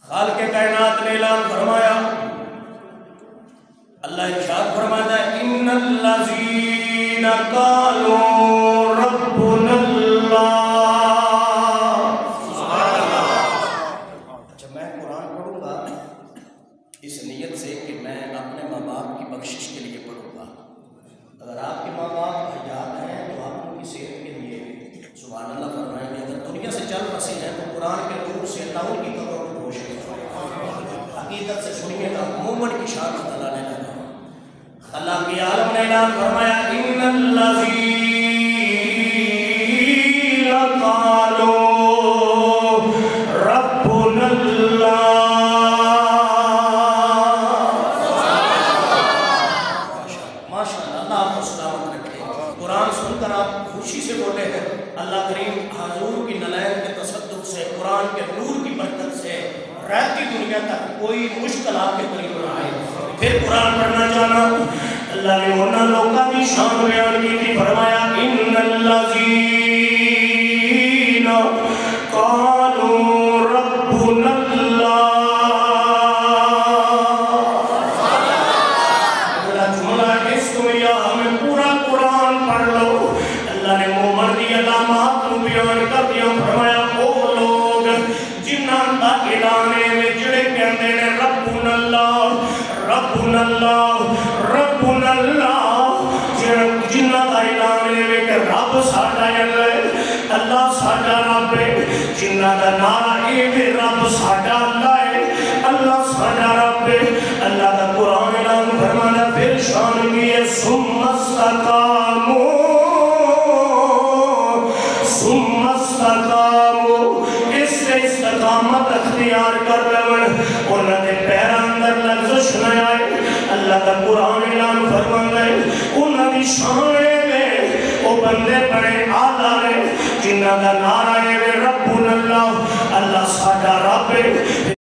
خالق کائنات نے اعلان فرمایا، اللہ ارشاد فرماتا ہے ان الذین قالوا ربنا اللہ۔ سبحان اللہ۔ اچھا میں قرآن پڑھوں گا اس نیت سے کہ میں اپنے ماں باپ کی بخشش کے لیے پڑھوں گا۔ اگر آپ کے ماں باپ حیات ہیں تو آپ ان کی صحت کے لیے سبحان اللہ فرمائیں گے، اگر دنیا سے چل بسے ہیں تو قرآن کے نور سے اللہ ان کی قبر کو روشن فرمائے۔ حقیقت سے سنیے گا، مومن کی شان اللہ نے لگا۔ اللہ کی عالم نے اعلان فرمایا ان الذین قالوا ربنا اللہ۔ ماشاءاللہ، اللہ آپ کو سلامت رکھے۔ قرآن سن کر آپ خوشی سے بولے ہیں، اللہ کریم حضور کی نلائن کے تصدق سے، قرآن کے نور کی برکت سے رہتی دنیا تک کوئی مشکل آپ کے قریب نہ آئے۔ پھر قرآن پڑھنا جانا، اللہ نے انہاں لوگوں کی شان بیان کی تھی، فرمایا ان الذین قالوا ربنا اللہ۔ اگلا جملہ اس کو یا ہمیں پورا قرآن پڑھ لو، اللہ نے مومن دی علامات کو بیان کر دیا، فرمایا وہ لوگ جنہاں دا اعلان ہے جڑے کہندے نے ربنا اللہ ربنا اللہ ربنا اللہ، جنہاں دا اعلان ہے کہ رب ساڈا ہے، اللہ ساڈا رب ہے، جنہاں دا نعرہ ہے رب ساڈا اللہ ہے، اللہ ساڈا رب ہے، اللہ دا قرآن اعلان فرمانا پھر شان کی ہے ثم استقاموا ثم استقاموا، اس سے استقامت اختیار کر لون، انہاں دے پیراں اندر لغزش نہ آئے۔ اللہ کا قرآن اعلان فرماتا ہے انہاں دی شان ہے وہ بندے بڑے اعلیٰ ہیں جنہاں دا نعرہ ہے ربنا اللہ، اللہ ساڈا رب ہے۔